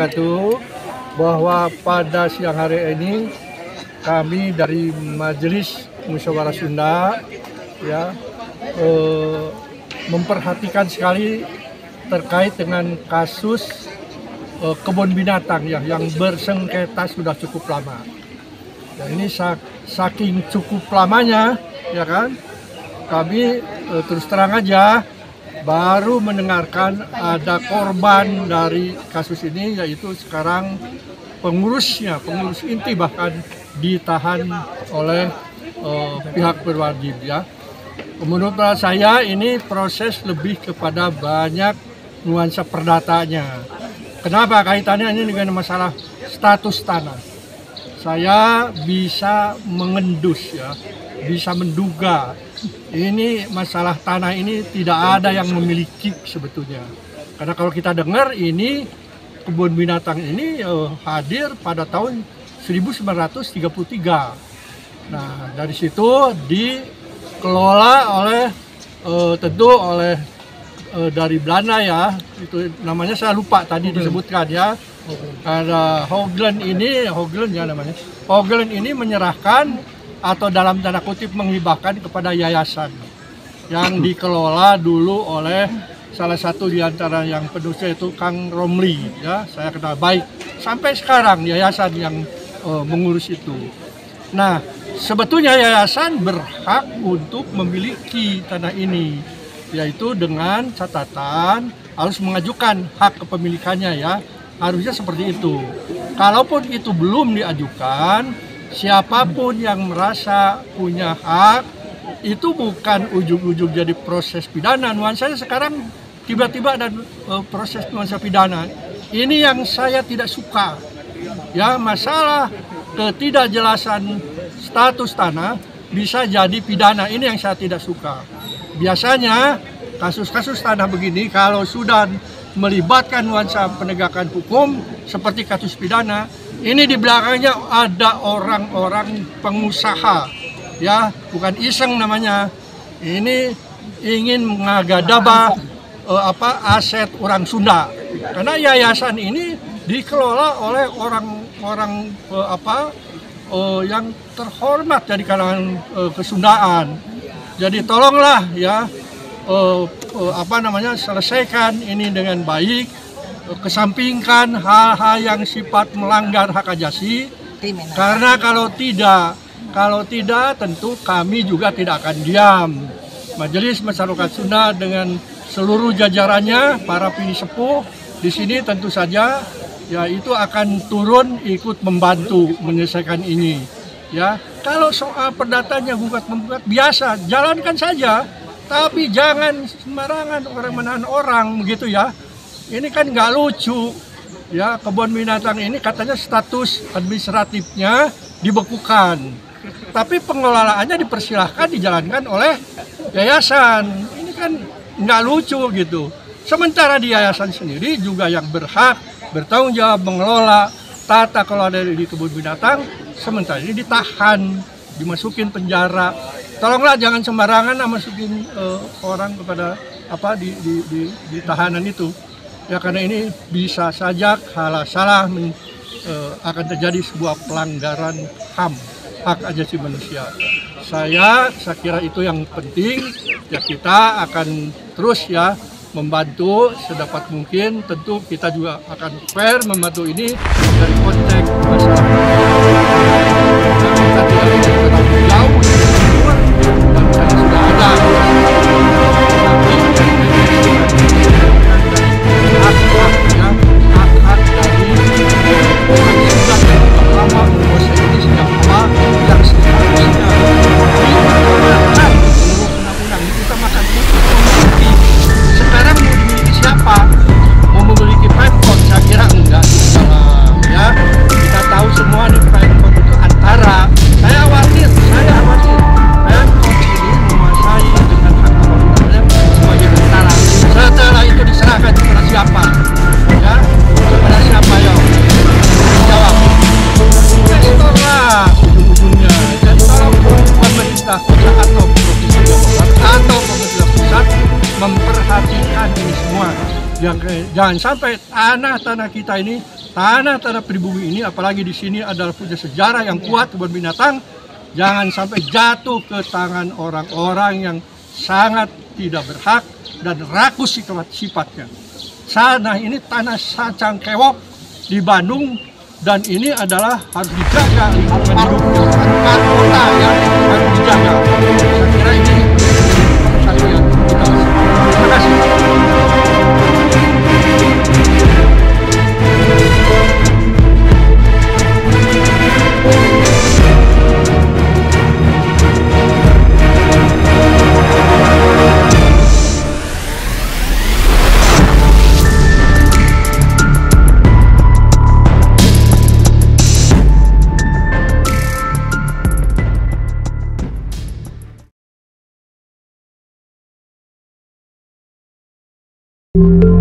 wabarakatuh. Bahwa pada siang hari ini kami dari Majelis Musyawarah Sunda ya memperhatikan sekali terkait dengan kasus kebun binatang yang bersengketa sudah cukup lama. Ya, ini saking cukup lamanya ya kan, kami terus terang aja baru mendengarkan ada korban dari kasus ini, yaitu sekarang pengurus inti bahkan ditahan oleh pihak berwajib ya. Menurut saya ini proses lebih kepada banyak nuansa perdatanya. Kenapa kaitannya ini dengan masalah status tanah? Saya bisa mengendus ya, bisa menduga ini masalah tanah ini tidak ada yang memiliki sebetulnya. Karena kalau kita dengar ini kebun binatang ini hadir pada tahun 1933. Nah, dari situ dikelola oleh tentu oleh dari Belanda ya. Itu namanya saya lupa tadi disebutkan ya. Ada Hoogland ini menyerahkan atau dalam tanda kutip menghibahkan kepada yayasan yang dikelola dulu oleh salah satu di antara yang penulisnya itu Kang Romli ya, saya kenal baik sampai sekarang yayasan yang mengurus itu. Nah, sebetulnya yayasan berhak untuk memiliki tanah ini, yaitu dengan catatan harus mengajukan hak kepemilikannya ya, harusnya seperti itu. Kalaupun itu belum diajukan, siapapun yang merasa punya hak itu bukan ujung-ujung jadi proses pidana. Nuansanya sekarang tiba-tiba ada proses nuansa pidana. Ini yang saya tidak suka. Ya, masalah ketidakjelasan status tanah bisa jadi pidana. Ini yang saya tidak suka. Biasanya kasus-kasus tanah begini kalau sudah melibatkan nuansa penegakan hukum seperti kasus pidana, ini di belakangnya ada orang-orang pengusaha, ya, bukan iseng namanya. Ini ingin mengagadaba aset orang Sunda. Karena yayasan ini dikelola oleh orang-orang yang terhormat dari kalangan kesundaan. Jadi tolonglah ya selesaikan ini dengan baik. Kesampingkan hal-hal yang sifat melanggar hak ajasi, karena kalau tidak tentu kami juga tidak akan diam. Majelis Masyarakat Sunda dengan seluruh jajarannya, para pini sepuh di sini tentu saja ya itu akan turun ikut membantu menyelesaikan ini. Ya, kalau soal perdatanya gugat-menggugat biasa, jalankan saja, tapi jangan sembarangan orang menahan orang begitu ya. Ini kan nggak lucu ya, kebun binatang ini katanya status administratifnya dibekukan, tapi pengelolaannya dipersilahkan dijalankan oleh yayasan. Ini kan nggak lucu gitu. Sementara di yayasan sendiri juga yang berhak bertanggung jawab mengelola tata kelola di kebun binatang, sementara ini ditahan, dimasukin penjara. Tolonglah jangan sembarangan masukin orang kepada di tahanan itu. Ya, karena ini bisa saja salah akan terjadi sebuah pelanggaran HAM, hak asasi manusia. Saya kira itu yang penting. Ya, kita akan terus ya membantu sedapat mungkin. Tentu kita juga akan fair membantu ini dari konteks masyarakat. Kita tidak ingin terlalu jauh dari luar, dan saya sudah ada. Memperhatikan ini semua, jangan sampai tanah-tanah kita ini tanah-tanah pribumi ini, apalagi di sini adalah punya sejarah yang kuat kebun binatang, jangan sampai jatuh ke tangan orang-orang yang sangat tidak berhak dan rakus sifatnya. Tanah ini tanah Sacang Kewok di Bandung, dan ini adalah harus dijaga lingkungan hidup kota yang harus dijaga. Saya kira ini satu yang kita harus. Terima kasih. You